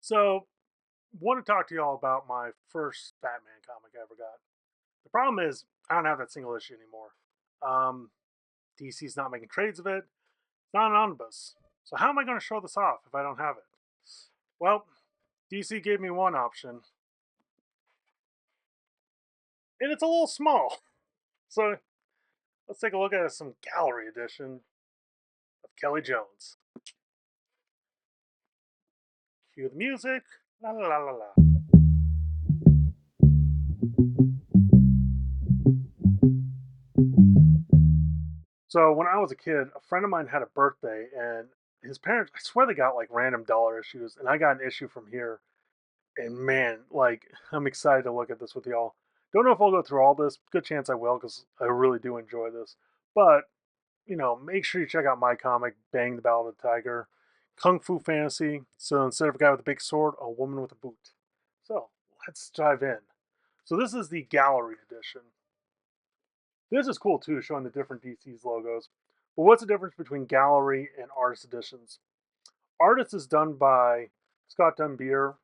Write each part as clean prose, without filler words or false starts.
So, want to talk to y'all about my first Batman comic I ever got. The problem is, I don't have that single issue anymore. DC's not making trades of it. It's not an omnibus. So, how am I going to show this off if I don't have it? Well, DC gave me one option, and it's a little small. So, let's take a look at some gallery edition of Kelly Jones. Cue the music. La la la la la. So when I was a kid, a friend of mine had a birthday, and his parents, I swear they got like random dollar issues, and I got an issue from here. And man, like, I'm excited to look at this with y'all. Don't know if I'll go through all this. Good chance I will, because I really do enjoy this. But, make sure you check out my comic, Bang the Battle of the Tiger. Kung Fu Fantasy. So instead of a guy with a big sword, a woman with a boot. So let's dive in. So this is the gallery edition. This is cool too, showing the different DC's logos. But what's the difference between gallery and artist editions? Artist is done by Scott Dunbier,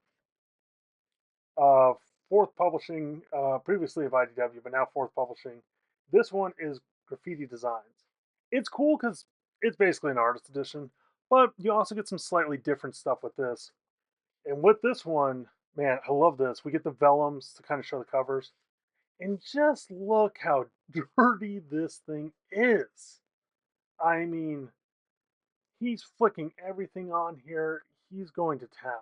uh, Fourth Publishing, previously of IDW, but now Fourth Publishing. This one is Graffiti Designs. It's cool because it's basically an artist edition, but you also get some slightly different stuff with this. And with this one, man, I love this. We get the vellums to kind of show the covers. And just look how dirty this thing is. I mean, he's flicking everything on here. He's going to town.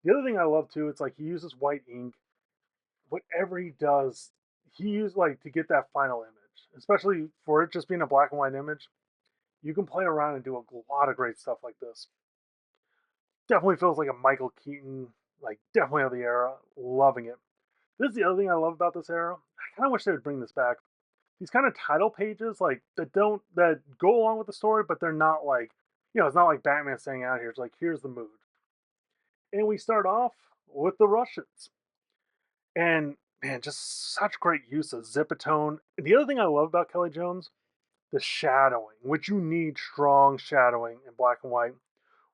The other thing I love too, it's like he uses white ink. Whatever he does, he uses like to get that final image, especially for it just being a black and white image. You can play around and do a lot of great stuff like this. Definitely feels like a Michael Keaton, like definitely of the era. Loving it. This is the other thing I love about this era. I kind of wish they would bring this back. These kind of title pages, like that go along with the story, but they're not like, it's not like Batman saying out here. It's like, here's the mood. And we start off with the Russians. And man, just such great use of Zipatone. And the other thing I love about Kelly Jones, the shadowing, which you need strong shadowing in black and white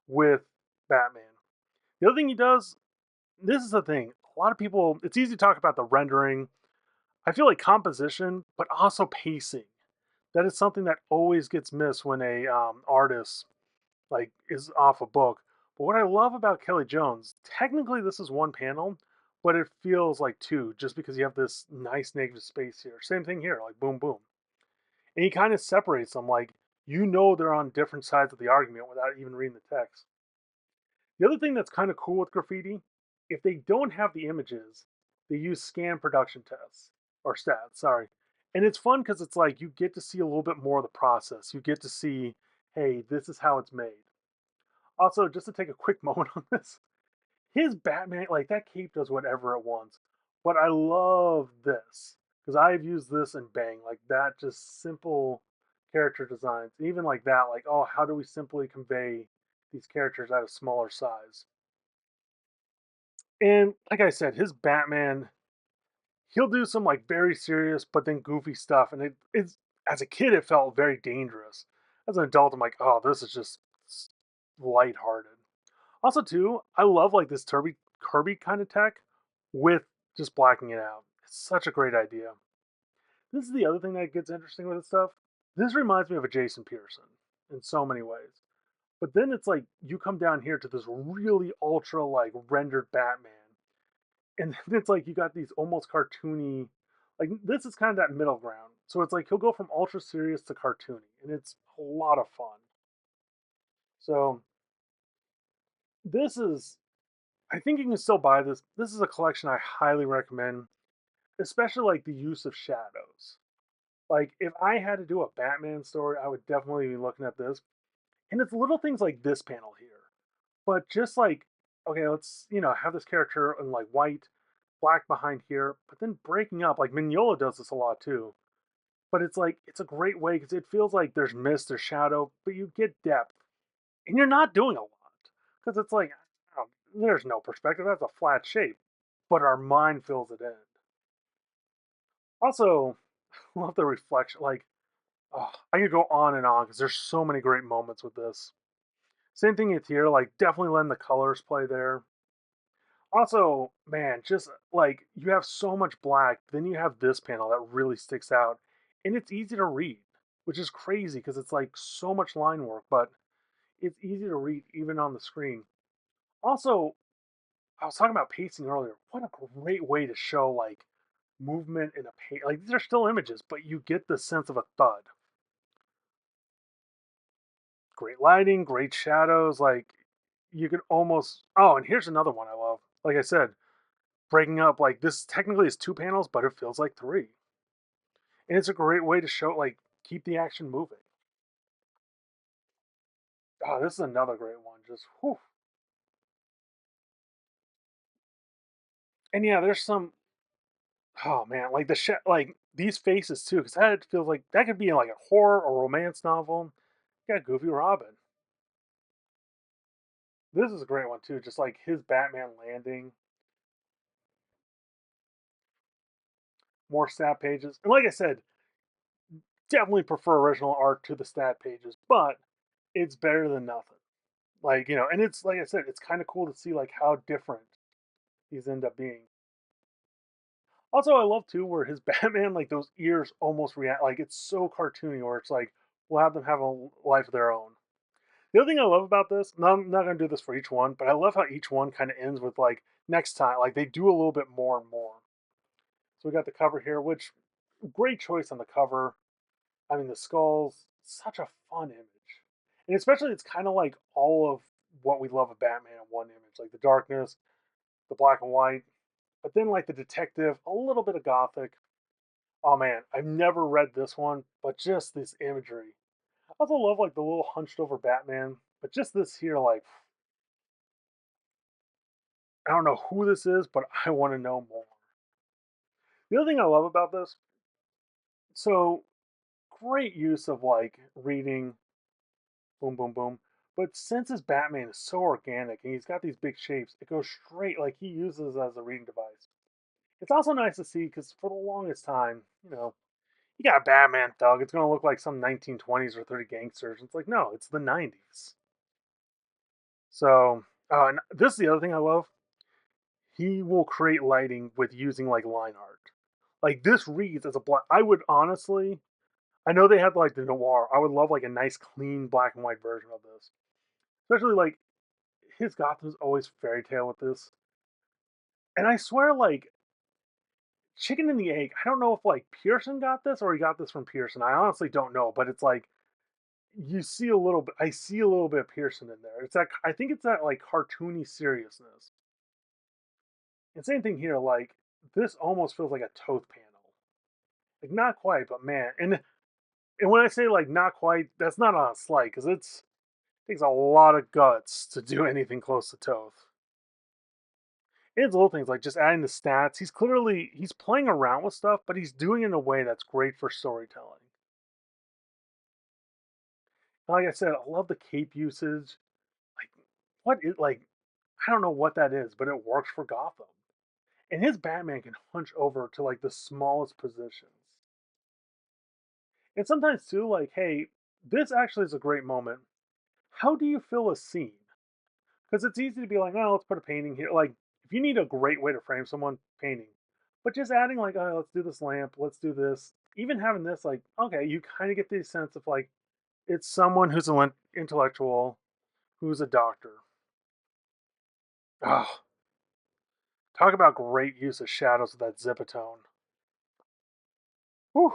with Batman. The other thing he does, this is the thing. A lot of people, it's easy to talk about the rendering. I feel like composition, but also pacing. That is something that always gets missed when a artist like is off a book. But what I love about Kelly Jones, technically this is one panel, but it feels like two, just because you have this nice negative space here. Same thing here, like boom, boom, and he kind of separates them, like they're on different sides of the argument without even reading the text. The other thing that's kind of cool with graffiti, if they don't have the images, they use scan production tests or stats, sorry. And it's fun because it's like you get to see a little bit more of the process. You get to see, hey, this is how it's made. Also, just to take a quick moment on this, his Batman, like that cape does whatever it wants. But I love this because I've used this in Bang, like that just simple character designs. And even like that, like, oh, how do we simply convey these characters at a smaller size? And like I said, his Batman, he'll do some like very serious but then goofy stuff. And it's as a kid, it felt very dangerous. As an adult, I'm like, oh, this is just lighthearted. Also, too, I love like this Kirby kind of tech with just blacking it out. It's such a great idea. This is the other thing that gets interesting with this stuff. This reminds me of a Jason Pearson in so many ways. But then it's like you come down here to this really ultra like rendered Batman. And then it's like you got these almost cartoony, like this is kind of that middle ground. So it's like he'll go from ultra serious to cartoony, and it's a lot of fun. So this is I think you can still buy this. This is a collection I highly recommend, especially like the use of shadows. Like if I had to do a Batman story, I would definitely be looking at this. And it's little things like this panel here. But just like, okay, let's, have this character in like white, black behind here, but then breaking up. Like Mignola does this a lot too. But it's like it's a great way because it feels like there's mist, there's shadow, but you get depth. And you're not doing a lot. Because it's like, oh, there's no perspective. That's a flat shape. But our mind fills it in. Also, love the reflection. Like, oh, I could go on and on because there's so many great moments with this. Same thing with here. Like, definitely letting the colors play there. Also, man, just like you have so much black, then you have this panel that really sticks out, and it's easy to read, which is crazy because it's like so much line work, but it's easy to read even on the screen. Also, I was talking about pacing earlier. What a great way to show like movement in a page. Like these are still images, but you get the sense of a thud. Great lighting, great shadows. Like you can almost. Oh, and here's another one I love. Like I said, breaking up like this technically is two panels, but it feels like three, and it's a great way to show like keep the action moving. Oh, this is another great one. Just whew. And yeah, there's some. Oh man, like like these faces too, because that feels like that could be in like a horror or romance novel. Yeah, Goofy Robin. This is a great one too. Just like his Batman landing, more stat pages, and like I said, definitely prefer original art to the stat pages, but it's better than nothing. Like and it's like I said, it's kind of cool to see like how different these end up being. Also, I love too where his Batman, like those ears almost react, like it's so cartoony, where it's like we'll have them have a life of their own. The other thing I love about this, and I'm not gonna do this for each one, but I love how each one kind of ends with like next time, like they do a little bit more and more. So we got the cover here, which great choice on the cover. I mean, the skulls, such a fun image, and especially it's kind of like all of what we love of Batman in one image, like the darkness, the black and white, but then like the detective, a little bit of gothic. Oh man, I've never read this one, but just this imagery. I also love like the little hunched over Batman, but just this here, like I don't know who this is, but I want to know more. The other thing I love about this, so great use of like reading, boom, boom, boom. But since his Batman is so organic and he's got these big shapes, it goes straight like he uses it as a reading device. It's also nice to see because for the longest time, you got a Batman thug. It's going to look like some 1920s or 30 gangsters. It's like, no, it's the 90s. So, and this is the other thing I love. He will create lighting with using like line art. Like this reads as a black. I would honestly, I know they had like the noir. I would love like a nice clean black and white version of this. Especially like his Gotham's always fairy tale with this. And I swear, like chicken and the egg. I don't know if like Pearson got this or he got this from Pearson. I honestly don't know, but it's like you see a little bit. I see a little bit of Pearson in there. It's that I think it's that like cartoony seriousness. And same thing here. Like this almost feels like a Toth panel. Like not quite, but man. And when I say like not quite, that's not on a slight because it takes a lot of guts to do anything close to Toth. It's little things like just adding the stats. He's playing around with stuff, but he's doing it in a way that's great for storytelling. Like I said, I love the cape usage. Like what is like I don't know what that is, but it works for Gotham. And his Batman can hunch over to like the smallest positions. And sometimes too, like, hey, this actually is a great moment. How do you fill a scene? Because it's easy to be like, oh, let's put a painting here. Like, if you need a great way to frame someone, painting. But just adding like, oh, let's do this lamp, let's do this. Even having this, like, okay, you kind of get the sense of like, it's someone who's an intellectual, who's a doctor. Oh, talk about great use of shadows with that zipatone. Whew.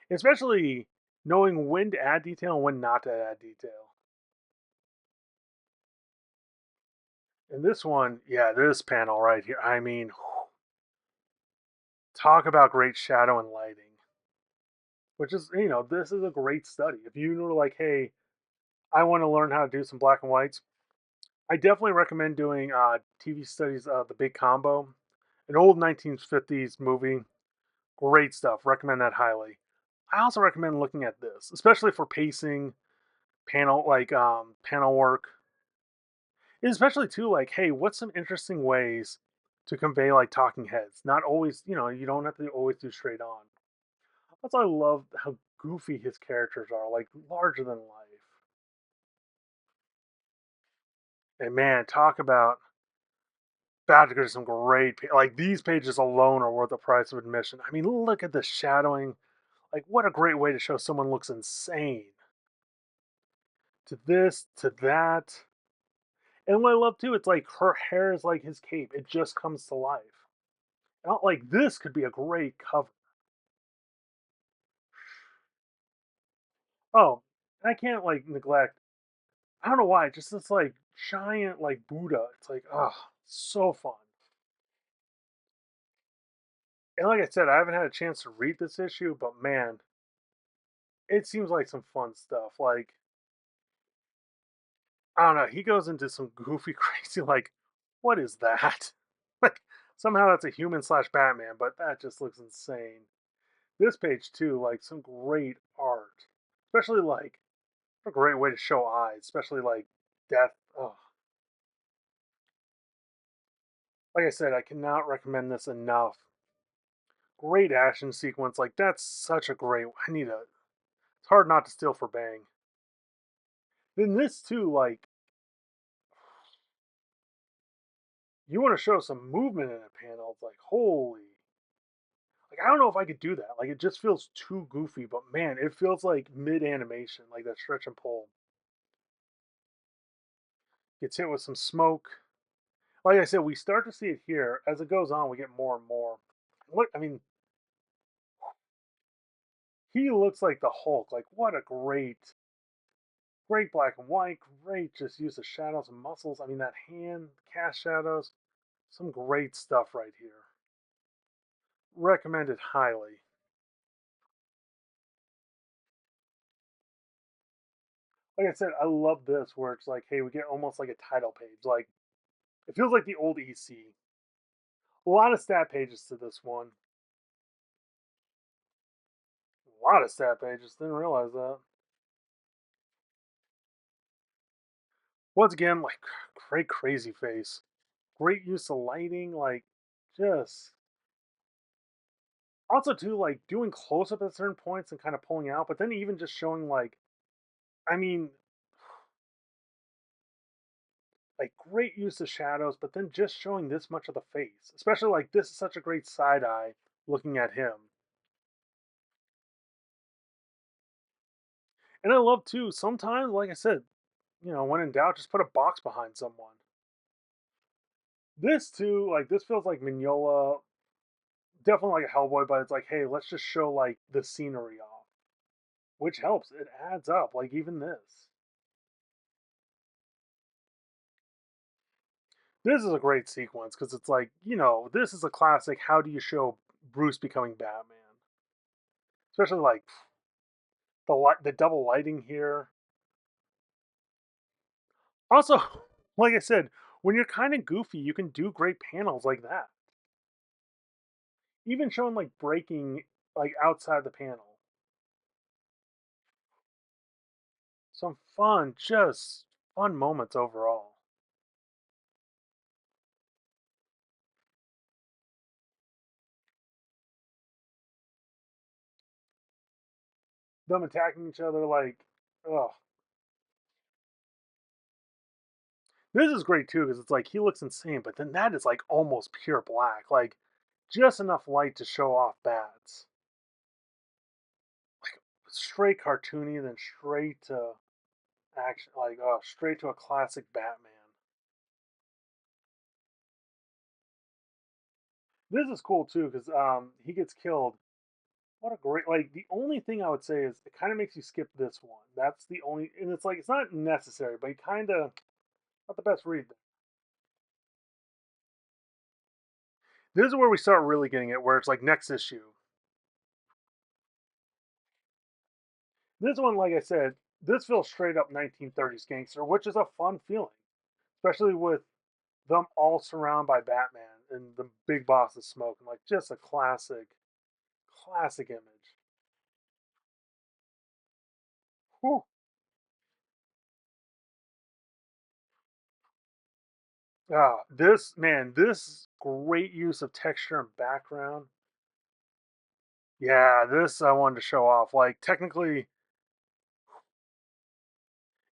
Especially knowing when to add detail and when not to add detail. And this one, yeah, this panel right here, I mean, talk about great shadow and lighting, which is, this is a great study. If you were like, hey, I want to learn how to do some black and whites, I definitely recommend doing TV studies, The Big Combo, an old 1950s movie. Great stuff. Recommend that highly. I also recommend looking at this, especially for pacing, panel work, and especially too like, hey, what's some interesting ways to convey like talking heads? Not always, you don't have to always do straight on. That's why I love how goofy his characters are, like larger than life. And man, talk about about to go to some great like these pages alone are worth the price of admission. I mean, look at the shadowing. Like, what a great way to show someone looks insane. To this, to that. And what I love too, it's like her hair is like his cape. It just comes to life. Not like this could be a great cover. Oh, and I can't like neglect. I don't know why. Just this like giant like Buddha. It's like, oh, so fun. And like I said, I haven't had a chance to read this issue, but man, it seems like some fun stuff. Like, I don't know. He goes into some goofy, crazy, like, what is that? Like, somehow that's a human slash Batman, but that just looks insane. This page, too, like, some great art. Especially, like, a great way to show eyes, especially, like, death. Oh, like I said, I cannot recommend this enough. Great action sequence. Like, that's such a great. I need a. It's hard not to steal for Bang. Then this, too, like, you want to show some movement in a panel. It's like, holy. Like, I don't know if I could do that. Like, it just feels too goofy, but man, it feels like mid animation, like that stretch and pull. Gets hit with some smoke. Like I said, we start to see it here. As it goes on, we get more and more. Look, I mean, he looks like the Hulk. Like, what a great black and white, great just use of shadows and muscles. I mean, that hand, cast shadows, some great stuff right here. Recommended highly. Like I said, I love this where it's like, hey, we get almost like a title page. Like, it feels like the old EC. A lot of stat pages to this one. A lot of stat pages. Didn't realize that. Once again, like great crazy face. Great use of lighting. Like just also too like doing close up at certain points and kind of pulling out, but then even just showing like I mean like great use of shadows, but then just showing this much of the face. Especially like this is such a great side eye looking at him. And I love too, sometimes, like I said, when in doubt, just put a box behind someone. This too, like this feels like Mignola, definitely like a Hellboy, but it's like, hey, let's just show like the scenery off, which helps. It adds up. Like even this is a great sequence because it's like this is a classic. How do you show Bruce becoming Batman? Especially like the double lighting here. Also, like I said, when you're kind of goofy, you can do great panels like that. Even showing like breaking like outside the panel. Some fun, just fun moments overall. Them attacking each other like, oh, this is great too because it's like he looks insane, but then that is like almost pure black, like just enough light to show off bats. Like straight cartoony, then straight to action, like straight to a classic Batman. This is cool too because he gets killed. What a great like the only thing I would say is it kind of makes you skip this one. That's the only, and it's like it's not necessary, but he kind of not the best read. This is where we start really getting it, where it's like next issue. This one, like I said, this feels straight up 1930s gangster, which is a fun feeling, especially with them all surrounded by Batman and the big boss of smoke, and like just a classic image. Whew. This man, this great use of texture and background. Yeah, this I wanted to show off. Like technically,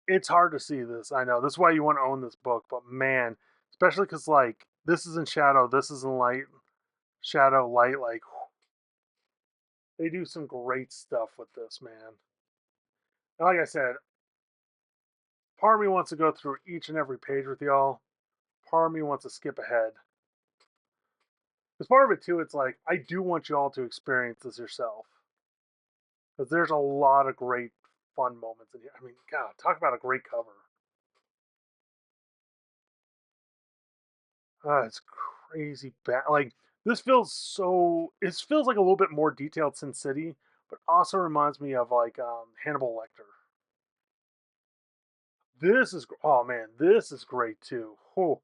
it's hard to see this. I know this is why you want to own this book, but man, especially because like This is in shadow. This is in light. Shadow, light. Like they do some great stuff with this, man. And like I said, part of me wants to go through each and every page with y'all. Part of me wants to skip ahead. Because part of it too, it's like I do want y'all to experience this yourself. Because there's a lot of great fun moments in here. I mean, God, talk about a great cover. It's crazy bad. Like this feels so. It feels like a little bit more detailed Sin City, but also reminds me of like Hannibal Lecter. This is oh man, this is great too. Oh.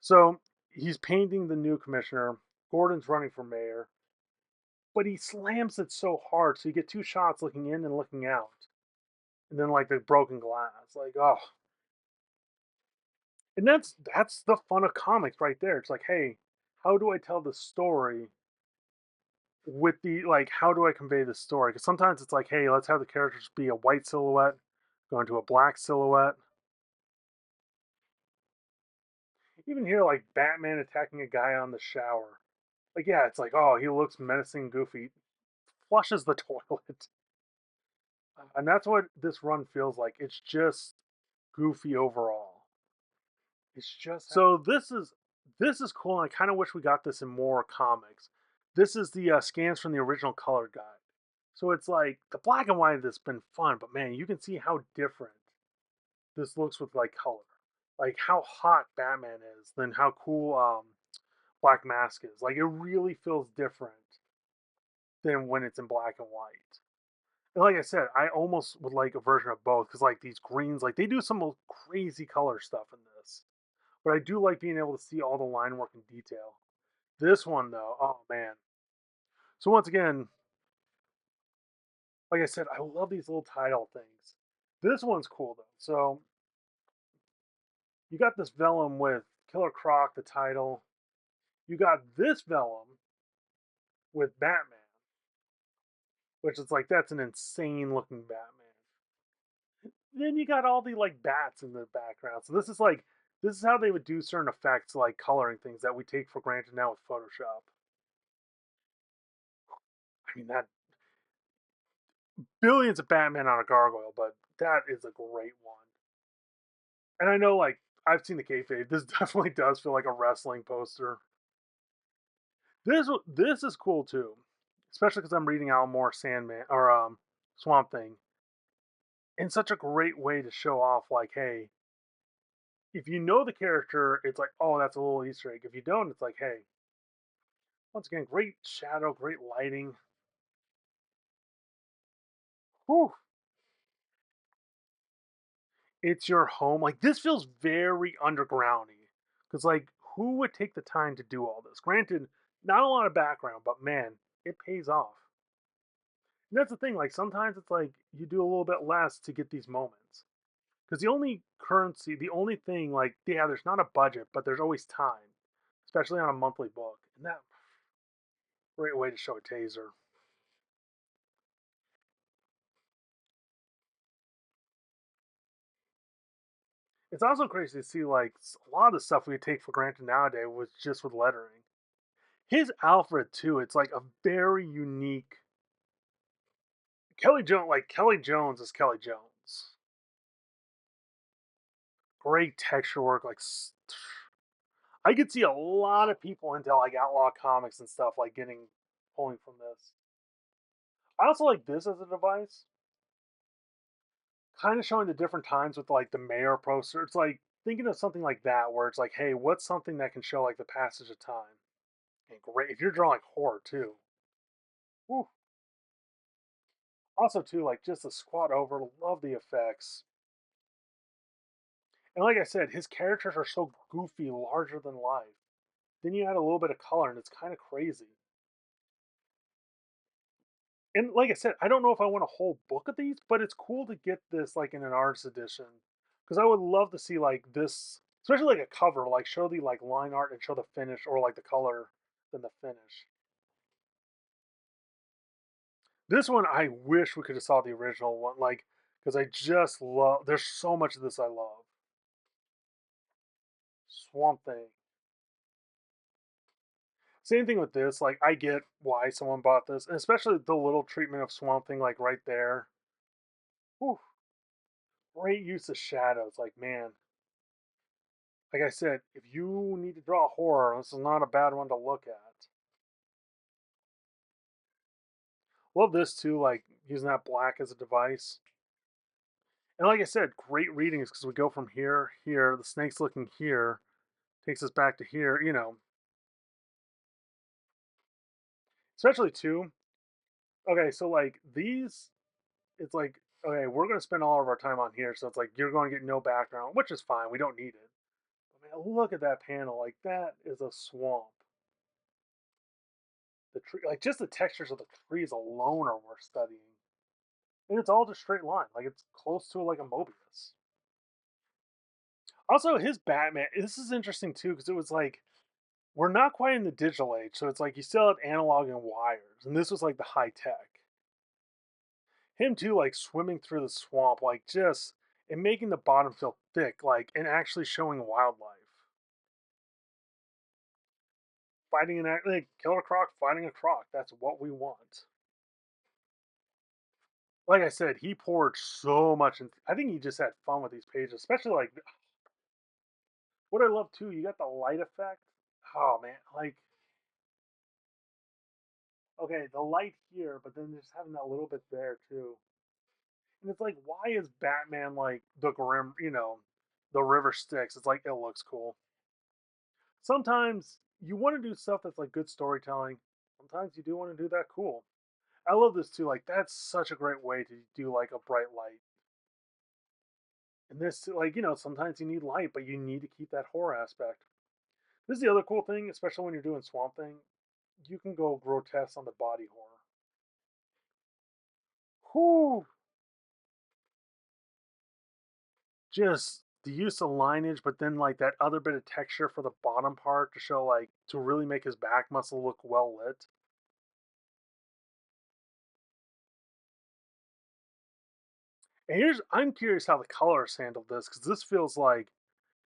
So he's painting the new commissioner. Gordon's running for mayor, but he slams it so hard, so you get two shots looking in and looking out, and then like the broken glass. Like oh, and that's the fun of comics right there. It's like, hey, how do I tell the story with the like? How do I convey the story? Because sometimes it's like, hey, let's have the characters be a white silhouette, go into a black silhouette. Even here, like Batman attacking a guy on the shower. Like, yeah, it's like, oh, he looks menacing, goofy, flushes the toilet. And that's what this run feels like. It's just goofy overall. It's just so this is cool. And I kind of wish we got this in more comics. This is the scans from the original color guide. So it's like the black and white of this has been fun, but man, you can see how different this looks with like color. Like how hot Batman is, than how cool Black Mask is. Like it really feels different than when it's in black and white. And like I said, I almost would like a version of both because like these greens, like they do some crazy color stuff in this. But I do like being able to see all the line work in detail. This one though, oh man. So once again, like I said, I love these little title things. This one's cool though. So you got this vellum with Killer Croc, the title. You got this vellum with Batman, which is like that's an insane looking Batman. Then you got all the like bats in the background. So this is how they would do certain effects like coloring things that we take for granted now with Photoshop. I mean that billions of Batman on a gargoyle, but that is a great one. And I know like I've seen the kayfabe. This definitely does feel like a wrestling poster. This is cool too, especially because I'm reading Alan Moore Sandman or Swamp Thing, in such a great way to show off like, hey, if you know the character, it's like, oh, that's a little Easter egg. If you don't, it's like, hey, once again, great shadow, great lighting. Whew, it's your home. Like this feels very undergroundy because like who would take the time to do all this? Granted, not a lot of background, but man, it pays off. And that's the thing. Like sometimes it's like you do a little bit less to get these moments because the only currency, the only thing, like yeah, there's not a budget, but there's always time, especially on a monthly book, and that great way to show a taser. It's also crazy to see like a lot of the stuff we take for granted nowadays was just with lettering. His Alfred too. It's like a very unique Kelly Jones. Like Kelly Jones is Kelly Jones. Great texture work. Like I could see a lot of people into like outlaw comics and stuff like getting pulling from this. I also like this as a device, kind of showing the different times with like the mayor poster. It's like thinking of something like that where it's like, hey, what's something that can show like the passage of time? And great if you're drawing horror too. Woo. Also too, like just a squat over, love the effects. And like I said, his characters are so goofy, larger than life. Then you add a little bit of color, and it's kind of crazy. And like I said, I don't know if I want a whole book of these, but it's cool to get this like in an artist edition because I would love to see like this, especially like a cover, like show the like line art and show the finish or like the color than the finish. This one, I wish we could have saw the original one, like because I just love. There's so much of this I love. Swamp Thing. Same thing with this. Like, I get why someone bought this, and especially the little treatment of Swamp Thing, like right there. Whew, great use of shadows. Like, man, like I said, if you need to draw horror, this is not a bad one to look at. Love this too, like using that black as a device. And like I said, great readings because we go from here, here, the snake's looking here, takes us back to here, especially too. Okay, so like these, it's like, okay, we're going to spend all of our time on here. So it's like you're going to get no background, which is fine. We don't need it. But man, look at that panel. Like that is a swamp. The tree, like just the textures of the trees alone are worth studying. And it's all just straight line. Like it's close to like a Mobius. Also, his Batman, this is interesting too, because it was like, we're not quite in the digital age. So it's like you still have analog and wires. And this was like the high tech. Him too, like swimming through the swamp, like just, and making the bottom feel thick, like, and actually showing wildlife. Fighting an like, killer croc, fighting a croc. That's what we want. Like I said, he poured so much, and I think he just had fun with these pages, especially like what I love too. You got the light effect. Oh man, like okay, the light here, but then just having that little bit there too. And it's like, why is Batman like the grim? The river Styx? It's like it looks cool. Sometimes you want to do stuff that's like good storytelling. Sometimes you do want to do that cool. I love this too. Like that's such a great way to do like a bright light. And this, like, sometimes you need light, but you need to keep that horror aspect. This is the other cool thing, especially when you're doing Swamp Thing. You can go grotesque on the body horror. Whoo! Just the use of lineage, but then like that other bit of texture for the bottom part to show like to really make his back muscle look well lit. And I'm curious how the colors handled this because this feels like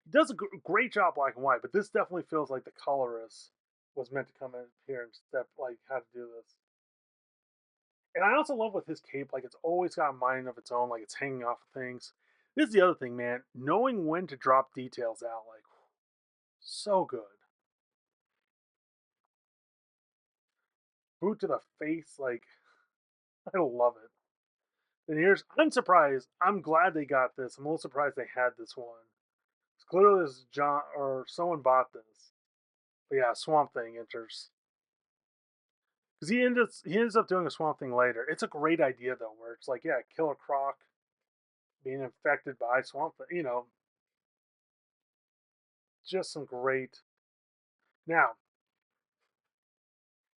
he does a great job black and white, but this definitely feels like the colorist was meant to come in here and step like how to do this. And I also love with his cape, like it's always got a mind of its own, like it's hanging off of things. This is the other thing, man. Knowing when to drop details out, like so good. Boot to the face, like I love it. And I'm surprised. I'm glad they got this. I'm a little surprised they had this one. It's clearly this John or someone bought this. But yeah, Swamp Thing enters because he ends up doing a Swamp Thing later. It's a great idea though, where it's like, yeah, Killer Croc being infected by Swamp Thing. Just some great. Now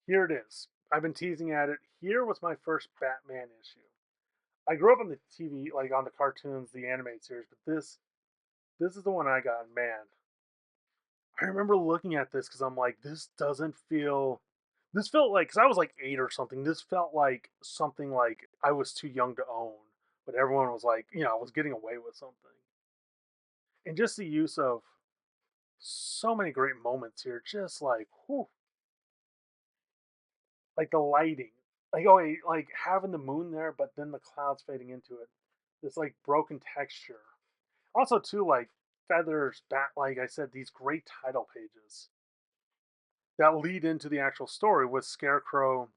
here it is. I've been teasing at it. Here was my first Batman issue. I grew up on the TV, like on the cartoons, the animated series, but this is the one I got. And man, I remember looking at this because I'm like, this doesn't feel. This felt like because I was like 8 or something. This felt like something like I was too young to own, but everyone was like, I was getting away with something. And just the use of so many great moments here, just like, whew, like the lighting, like like having the moon there, but then the clouds fading into it. This like broken texture. Also, too, like feathers, bat. Like I said, these great title pages that lead into the actual story with Scarecrow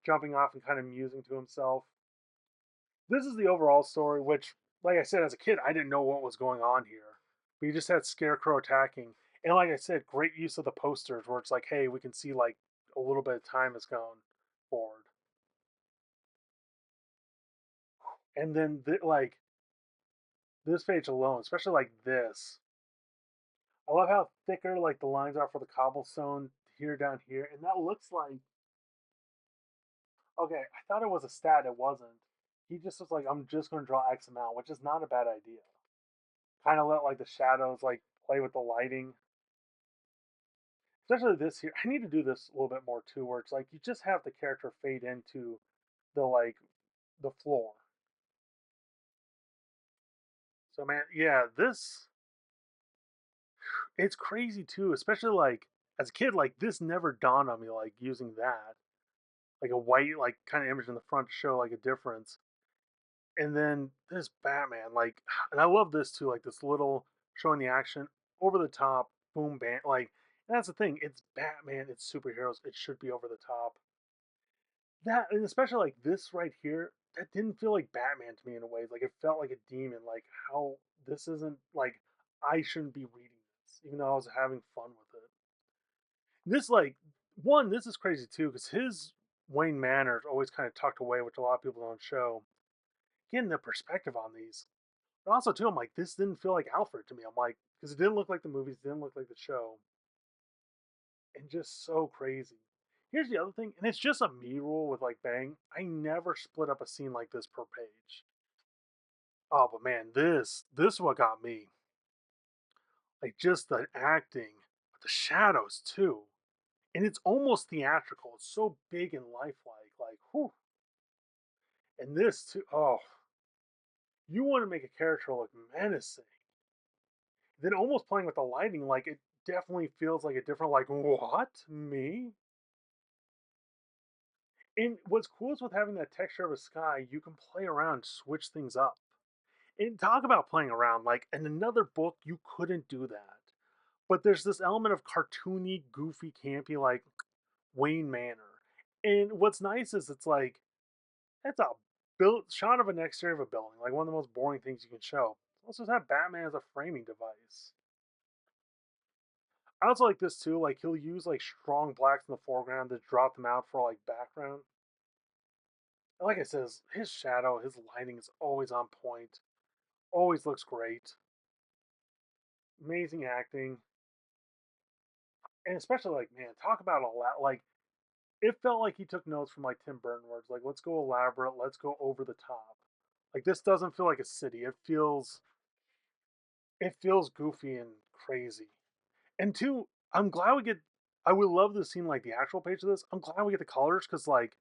jumping off and kind of musing to himself. This is the overall story, which, like I said, as a kid, I didn't know what was going on here. We just had Scarecrow attacking, and like I said, great use of the posters where it's like, hey, we can see like a little bit of time has gone forward. And then like this page alone, especially like this, I love how thicker like the lines are for the cobblestone here down here, and that looks like okay. I thought it was a stat, it wasn't. He just was like, I'm just going to draw X amount, which is not a bad idea. Kind of let like the shadows like play with the lighting, especially this here. I need to do this a little bit more too, where it's like you just have the character fade into the like the floor. So man, yeah, this it's crazy too, especially like as a kid, like this never dawned on me, like using that, like a white, like kind of image in the front to show like a difference. And then this Batman, like, and I love this too, like this little showing the action over the top, boom, bam, like. And that's the thing. It's Batman. It's superheroes. It should be over the top. That, and especially like this right here, that didn't feel like Batman to me in a way. Like it felt like a demon. Like how this isn't like I shouldn't be reading this, even though I was having fun with it. This like one, this is crazy too because his Wayne Manor is always kind of tucked away, which a lot of people don't show. Getting the perspective on these, but also too, I'm like, this didn't feel like Alfred to me. I'm like, because it didn't look like the movies, it didn't look like the show, and just so crazy. Here's the other thing, and it's just a me rule with like Bang. I never split up a scene like this per page. Oh, but man, this is what got me. Like just the acting, but the shadows too, and it's almost theatrical. It's so big and lifelike. Like, whew. And this too. Oh, you want to make a character look menacing, then almost playing with the lighting. Like it definitely feels like a different. Like what me? And what's cool is with having that texture of a sky, you can play around, switch things up. And talk about playing around. Like in another book, you couldn't do that. But there's this element of cartoony, goofy, campy, like Wayne Manor. And what's nice is it's like that's a built shot of an exterior of a building, like one of the most boring things you can show. Let's just have Batman as a framing device. I also like this too. Like he'll use like strong blacks in the foreground to drop them out for like background. And like I said, his shadow, his lighting is always on point. Always looks great. Amazing acting, and especially like man, talk about a lot. Like it felt like he took notes from like Tim Burton, where it's like let's go elaborate, let's go over the top. Like this doesn't feel like a city. It feels goofy and crazy. And two, I'm glad we get. I would love to see like the actual page of this. I'm glad we get the colors because like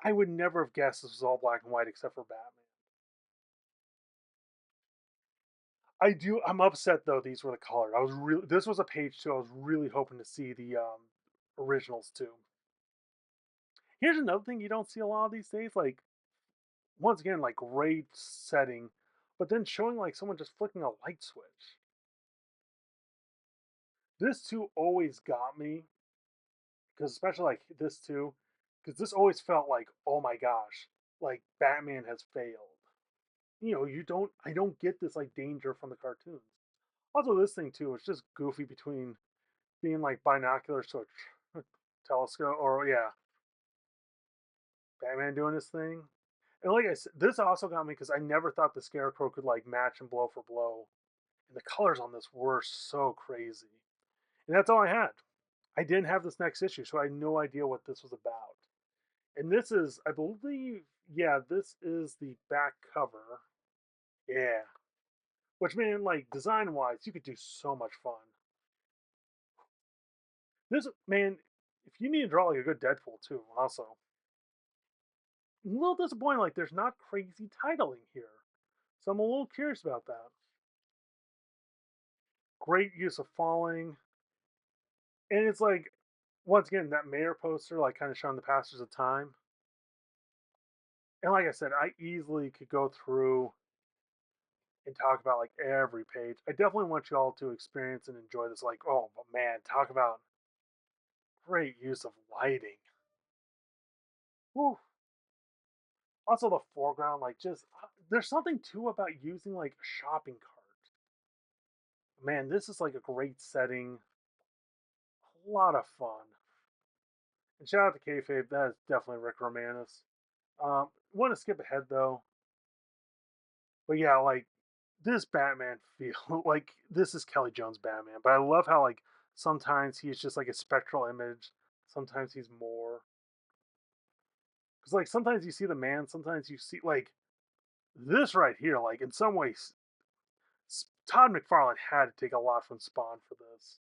I would never have guessed this was all black and white except for Batman. I do. I'm upset though. These were the colored. I was really. This was a page too. I was really hoping to see the originals too. Here's another thing you don't see a lot of these days. Like once again, like great setting, but then showing like someone just flicking a light switch. This too always got me because especially like this too, because this always felt like oh my gosh, like Batman has failed. You don't. I don't get this like danger from the cartoons. Also, this thing too, it's just goofy between being like binoculars to a telescope, or yeah, Batman doing his thing. And like I said, this also got me because I never thought the Scarecrow could like match and blow for blow, and the colors on this were so crazy. And that's all I had. I didn't have this next issue, so I had no idea what this was about. And this is, I believe, yeah, this is the back cover. Yeah, which man, like design wise, you could do so much fun. This man, if you need to draw like a good Deadpool too, also a little disappointing. Like, there's not crazy titling here, so I'm a little curious about that. Great use of falling, and it's like once again that mayor poster, like kind of showing the passage of time. And like I said, I easily could go through and talk about like every page. I definitely want you all to experience and enjoy this. Like, oh, but man, talk about great use of lighting. Whew. Also, the foreground, like, just there's something too about using like a shopping cart. Man, this is like a great setting, a lot of fun. And shout out to Kayfabe, that is definitely Rick Romanus. Want to skip ahead though, but yeah, like this Batman feel like this is Kelly Jones Batman. But I love how like sometimes he's just like a spectral image, sometimes he's more. Because like sometimes you see the man, sometimes you see like this right here. Like in some ways, Todd McFarlane had to take a lot from Spawn for this.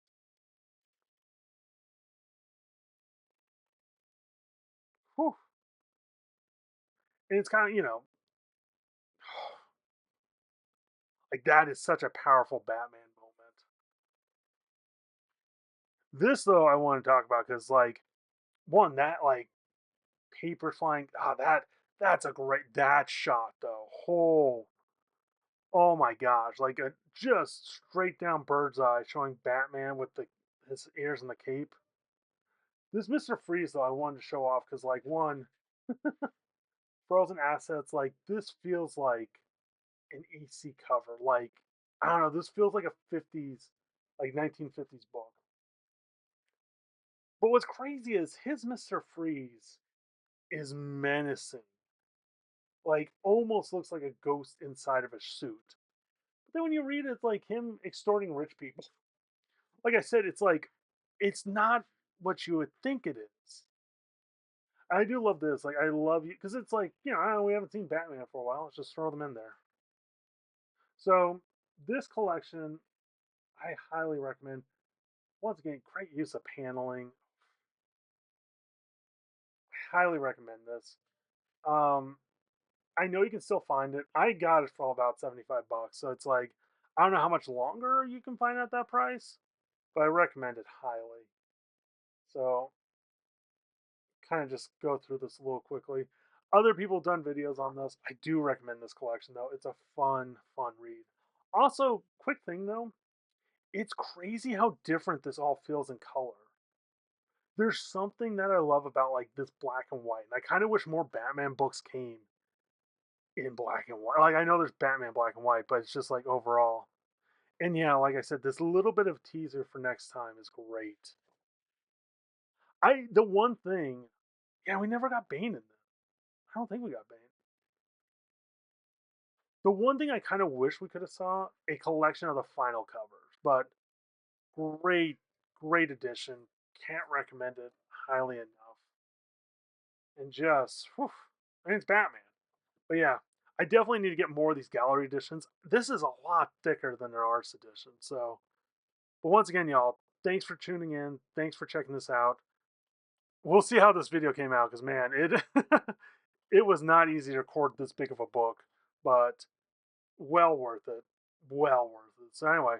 Whew. And it's kind of like that is such a powerful Batman moment. This though I want to talk about because like one that like paper flying. That's a great that shot though. Oh my gosh, like a just straight down bird's eye showing Batman with the his ears and the cape. This Mr. Freeze though I wanted to show off because like one frozen assets like this feels like an EC cover. Like I don't know, this feels like a 50s like 1950s book. But what's crazy is his Mr. Freeze is menacing. Like almost looks like a ghost inside of a suit. But then when you read it, it's like him extorting rich people. Like I said, it's like it's not what you would think it is. I do love this. Like I love you because it's like I don't know, we haven't seen Batman for a while. Let's just throw them in there. So this collection, I highly recommend. Once again, great use of paneling. Highly recommend this. Um, I know you can still find it. I got it for about 75 bucks. So it's like I don't know how much longer you can find at that price, but I recommend it highly. So kind of just go through this a little quickly. Other people have done videos on this. I do recommend this collection though. It's a fun read. Also, quick thing though, it's crazy how different this all feels in color. There's something that I love about like this black and white. And I kind of wish more Batman books came in black and white. Like I know there's Batman black and white, but it's just like overall. And yeah, like I said, this little bit of teaser for next time is great. The one thing, yeah, we never got Bane in this. I don't think we got Bane. The one thing I kind of wish we could have saw a collection of the final covers, but great, great addition. Can't recommend it highly enough. And just, whew, I mean, it's Batman. But yeah, I definitely need to get more of these gallery editions. This is a lot thicker than an artist edition. So, but once again, y'all, thanks for tuning in. Thanks for checking this out. We'll see how this video came out because man, it it was not easy to record this big of a book, but well worth it. Well worth it. So anyway,